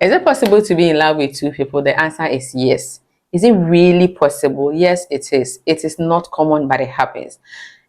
Is it possible to be in love with two people? The answer is yes. Is it really possible? Yes, it is. It is not common, but it happens.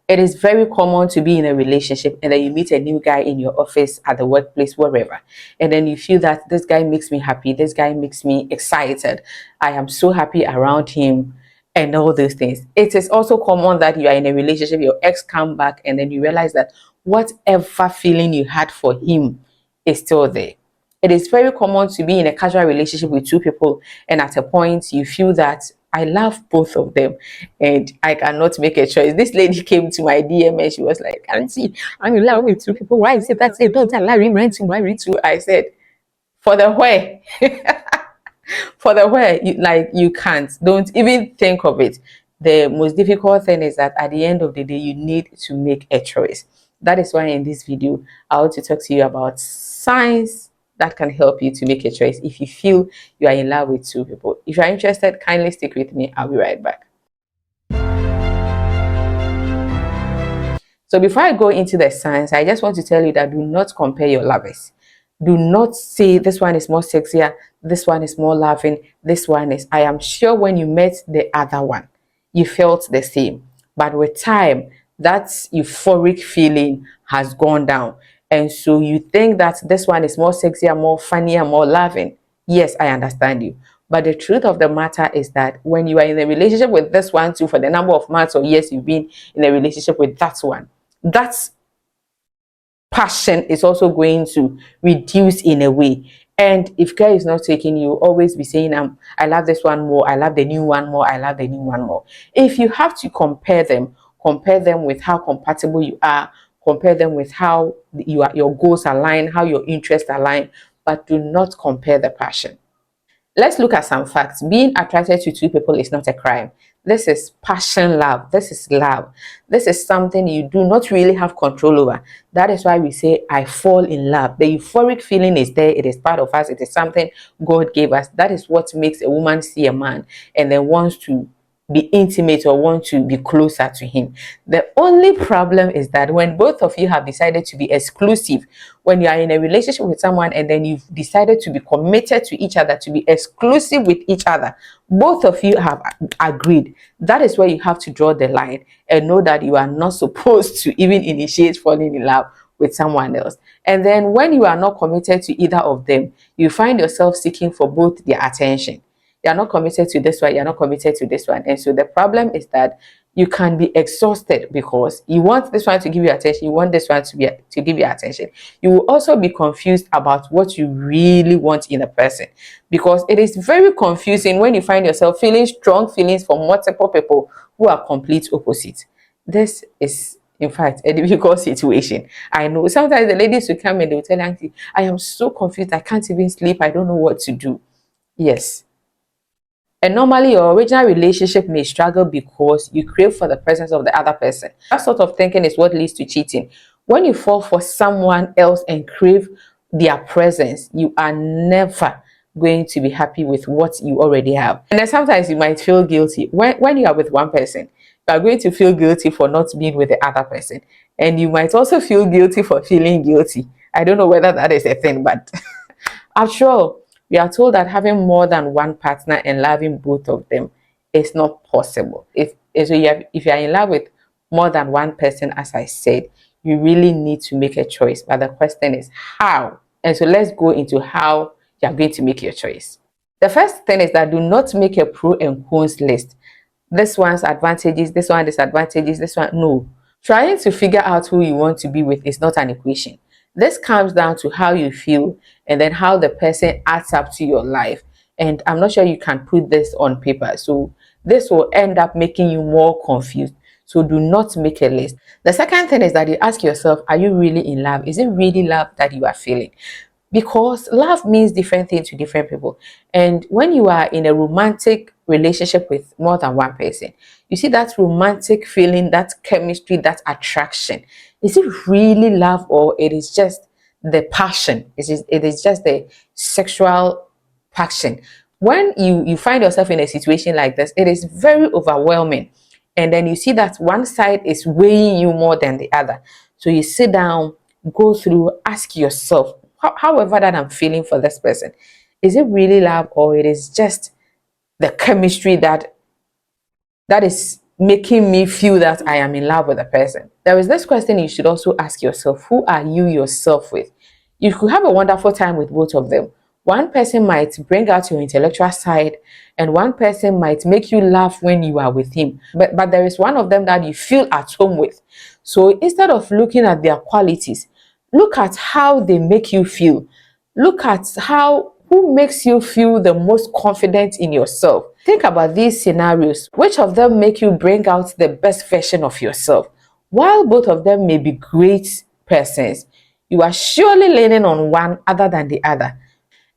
It is very common to be in a relationship and then you meet a new guy in your office, at the workplace, wherever. And then you feel that this guy makes me happy. This guy makes me excited. I am so happy around him and all those things. It is also common that you are in a relationship, your ex come back and then you realize that whatever feeling you had for him is still there. It is very common to be in a casual relationship with two people, and at a point you feel that I love both of them and I cannot make a choice. This lady came to my DM and she was like, Auntie, I'm in love with two people. Why is it that say don't allow him rent to marry two? I said, for the where? For the where, you can't. Don't even think of it. The most difficult thing is that at the end of the day, you need to make a choice. That is why in this video, I want to talk to you about signs that can help you to make a choice if you feel you are in love with two people. If you are interested, kindly stick with me. I'll be right back. So before I go into the signs, I just want to tell you that do not compare your lovers. Do not say this one is more sexier, this one is more loving, this one is. I am sure when you met the other one, you felt the same. But with time, that euphoric feeling has gone down. And so you think that this one is more sexier, more funnier, more loving. Yes, I understand you. But the truth of the matter is that when you are in a relationship with this one too, for the number of months or years you've been in a relationship with that one, that passion is also going to reduce in a way. And if care is not taking, you always be saying, I love this one more, I love the new one more, I love the new one more. If you have to compare them with how compatible you are, compare them with how your goals align, how your interests align, but do not compare the passion. Let's look at some facts. Being attracted to two people is not a crime. This is passion love. This is love. This is something you do not really have control over. That is why we say, I fall in love. The euphoric feeling is there. It is part of us. It is something God gave us. That is what makes a woman see a man and then wants to be intimate or want to be closer to him. The only problem is that when both of you have decided to be exclusive, when you are in a relationship with someone and then you've decided to be committed to each other, to be exclusive with each other, both of you have agreed. That is where you have to draw the line and know that you are not supposed to even initiate falling in love with someone else. And then when you are not committed to either of them, you find yourself seeking for both their attention. You're not committed to this one, you're not committed to this one. And so the problem is that you can be exhausted because you want this one to give you attention, you want this one to give you attention. You will also be confused about what you really want in a person, because it is very confusing when you find yourself feeling strong feelings for multiple people who are complete opposites. This is, in fact, a difficult situation. I know sometimes the ladies will come and they will tell Auntie, I am so confused, I can't even sleep, I don't know what to do. Yes. And normally your original relationship may struggle because you crave for the presence of the other person. That sort of thinking is what leads to cheating. When you fall for someone else and crave their presence, you are never going to be happy with what you already have. And then sometimes you might feel guilty. When you are with one person, you are going to feel guilty for not being with the other person. And you might also feel guilty for feeling guilty. I don't know whether that is a thing, but after all, we are told that having more than one partner and loving both of them is not possible. If you are in love with more than one person, as I said, you really need to make a choice. But the question is how? And so let's go into how you are going to make your choice. The first thing is that do not make a pro and cons list. This one's advantages, this one disadvantages, this one. No. Trying to figure out who you want to be with is not an equation. This comes down to how you feel and then how the person adds up to your life. And I'm not sure you can put this on paper. So this will end up making you more confused. So do not make a list. The second thing is that you ask yourself, are you really in love? Is it really love that you are feeling? Because love means different things to different people. And when you are in a romantic relationship with more than one person, you see that romantic feeling, that chemistry, that attraction. Is it really love, or it is just the passion? It is just the sexual passion. When you find yourself in a situation like this, it is very overwhelming. And then you see that one side is weighing you more than the other. So you sit down, go through, ask yourself, however that I'm feeling for this person, Is it really love, or it is just the chemistry that is making me feel that I am in love with a person? There is this question you should also ask yourself: who are you yourself with? You could have a wonderful time with both of them. One person might bring out your intellectual side, and one person might make you laugh when you are with him. But there is one of them that you feel at home with. So instead of looking at their qualities, look at how they make you feel. Look at how who makes you feel the most confident in yourself. Think about these scenarios. Which of them make you bring out the best version of yourself? While both of them may be great persons, you are surely leaning on one other than the other.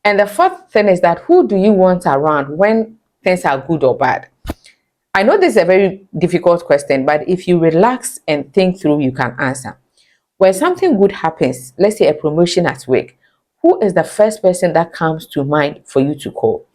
And the fourth thing is that who do you want around when things are good or bad? I know this is a very difficult question, but if you relax and think through, you can answer. When something good happens, let's say a promotion at work, who is the first person that comes to mind for you to call?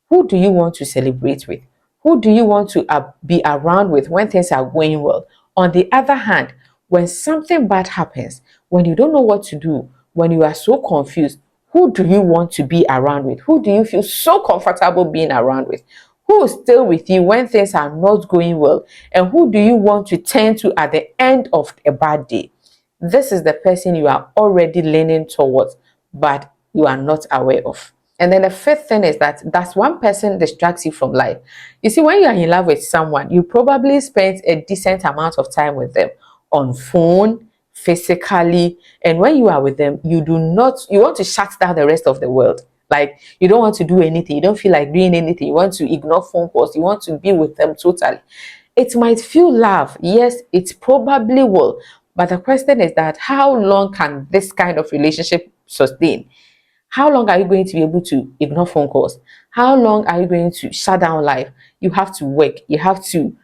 Who do you want to celebrate with? Who do you want to be around with when things are going well? On the other hand, when something bad happens, when you don't know what to do, when you are so confused, who do you want to be around with? Who do you feel so comfortable being around with? Who is still with you when things are not going well? And who do you want to turn to at the end of a bad day? This is the person you are already leaning towards, but you are not aware of. And then the fifth thing is that one person distracts you from life. You see, when you are in love with someone, you probably spend a decent amount of time with them on phone, physically, and when you are with them, you want to shut down the rest of the world. Like, you don't want to do anything, you don't feel like doing anything, you want to ignore phone calls, you want to be with them totally. It might feel love, yes, it probably will, but the question is that how long can this kind of relationship sustain? How long are you going to be able to ignore phone calls? How long are you going to shut down life? You have to work, you have to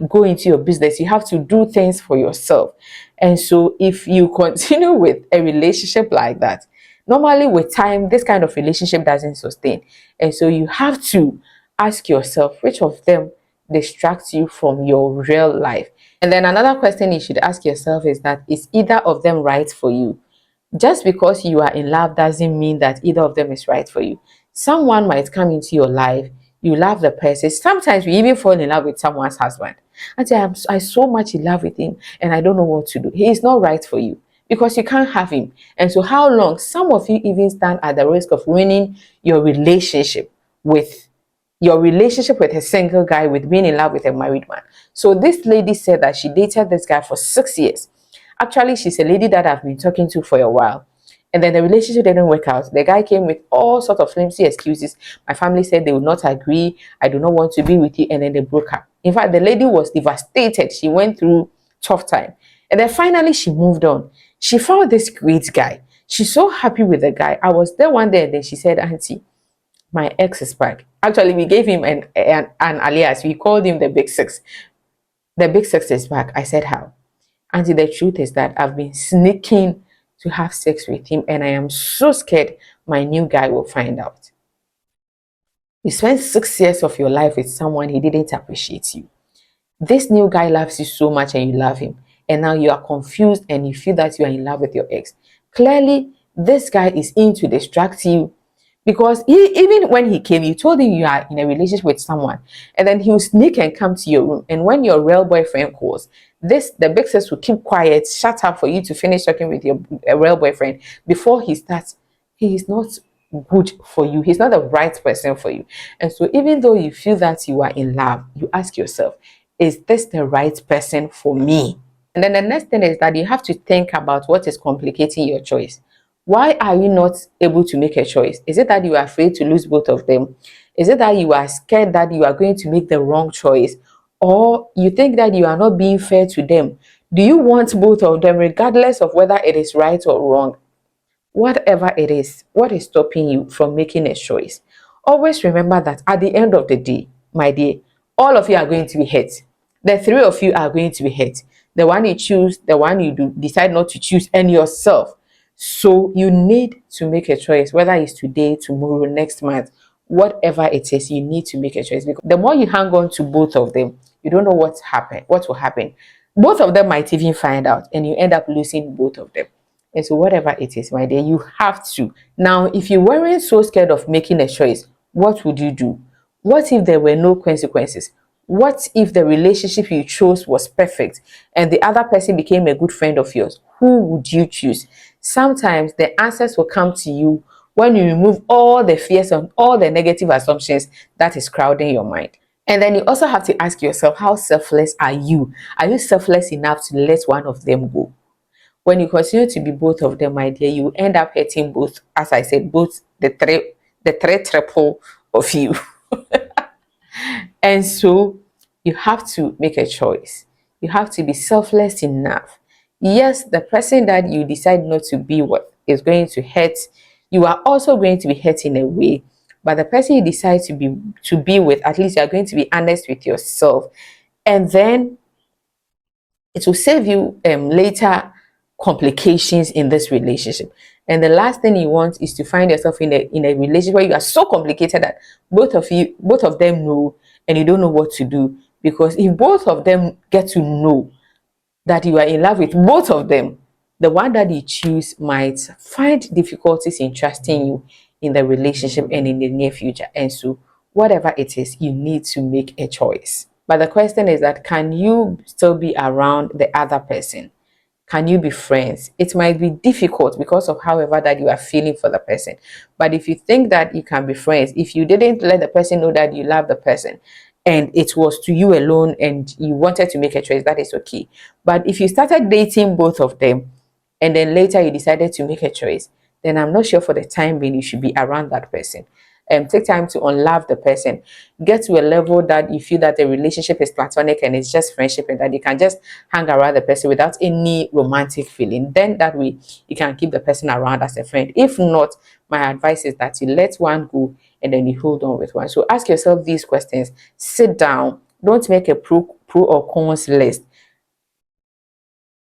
go into your business, you have to do things for yourself. And so if you continue with a relationship like that, normally with time, this kind of relationship doesn't sustain. And so you have to ask yourself which of them distracts you from your real life. And then another question you should ask yourself is that, is either of them right for you? Just because you are in love doesn't mean that either of them is right for you. Someone might come into your life, you love the person. Sometimes we even fall in love with someone's husband and say, I so much in love with him and I don't know what to do. He is not right for you because you can't have him. And so how long? Some of you even stand at the risk of ruining with your relationship with a single guy, with being in love with a married man. So this lady said that she dated this guy for 6 years. Actually, she's a lady that I've been talking to for a while. And then the relationship didn't work out. The guy came with all sorts of flimsy excuses. My family said they would not agree. I do not want to be with you. And then they broke up. In fact, the lady was devastated. She went through tough time. And then finally she moved on. She found this great guy. She's so happy with the guy. I was there one day and then she said, Auntie, my ex is back. Actually, we gave him an alias. We called him the Big Six. The Big Six is back. I said, how? And the truth is that I've been sneaking to have sex with him, and I am so scared my new guy will find out. You spent 6 years of your life with someone, he didn't appreciate you. This new guy loves you so much and you love him. And now you are confused and you feel that you are in love with your ex. Clearly, this guy is in to distract you, because even when he came, you told him you are in a relationship with someone, and then he will sneak and come to your room. And when your real boyfriend calls, the big sis will keep quiet, shut up for you to finish talking with your real boyfriend before he starts. He is not good for you. He's not the right person for you. And so even though you feel that you are in love, you ask yourself, is this the right person for me? And then the next thing is that you have to think about what is complicating your choice. Why are you not able to make a choice? Is it that you are afraid to lose both of them? Is it that you are scared that you are going to make the wrong choice? Or you think that you are not being fair to them? Do you want both of them regardless of whether it is right or wrong? Whatever it is, what is stopping you from making a choice? Always remember that at the end of the day, my dear, all of you are going to be hurt. The three of you are going to be hurt. The one you choose, the one you decide not to choose, and yourself. So you need to make a choice, whether it's today, tomorrow, next month, whatever it is, you need to make a choice. Because the more you hang on to both of them, you don't know what will happen. Both of them might even find out, and you end up losing both of them. And so whatever it is, my dear, you have to. Now, if you weren't so scared of making a choice, what would you do? What if there were no consequences? What if the relationship you chose was perfect and the other person became a good friend of yours? Who would you choose? Sometimes the answers will come to you when you remove all the fears and all the negative assumptions that is crowding your mind. And then you also have to ask yourself, how selfless are you? Are you selfless enough to let one of them go? When you continue to be both of them, my dear, you end up hurting both, as I said, both the three triple of you. And so you have to make a choice. You have to be selfless enough. Yes, the person that you decide not to be with is going to hurt. You are also going to be hurt in a way. But the person you decide to be with, at least you are going to be honest with yourself. And then it will save you later complications in this relationship. And the last thing you want is to find yourself in a relationship where you are so complicated that both of them know and you don't know what to do. Because if both of them get to know that you are in love with both of them, the one that you choose might find difficulties in trusting you in the relationship and in the near future. And so whatever it is, you need to make a choice. But the question is that, can you still be around the other person? Can you be friends? It might be difficult because of however that you are feeling for the person. But if you think that you can be friends, if you didn't let the person know that you love the person and it was to you alone and you wanted to make a choice, that is okay. But if you started dating both of them and then later you decided to make a choice, then I'm not sure for the time being you should be around that person. Take time to unlove the person. Get to a level that you feel that the relationship is platonic and it's just friendship and that you can just hang around the person without any romantic feeling. Then that way you can keep the person around as a friend. If not, my advice is that you let one go and then you hold on with one. So ask yourself these questions. Sit down. Don't make a pro or cons list.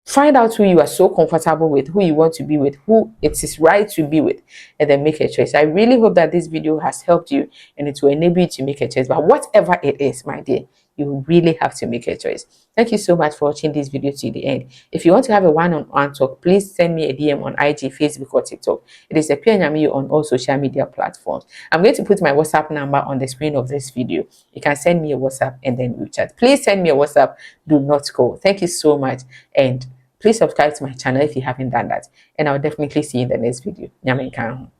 Find out who you are so comfortable with, who you want to be with, who it is right to be with, and then make a choice. I really hope that this video has helped you and it will enable you to make a choice. But whatever it is, my dear, you really have to make a choice. Thank you so much for watching this video to the end. If you want to have a one-on-one talk, please send me a DM on IG, Facebook, or TikTok. It is a Nyami on all social media platforms. I'm going to put my WhatsApp number on the screen of this video. You can send me a WhatsApp and then we'll chat. Please send me a WhatsApp. Do not call. Thank you so much. And please subscribe to my channel if you haven't done that. And I'll definitely see you in the next video. Nyame nka ho.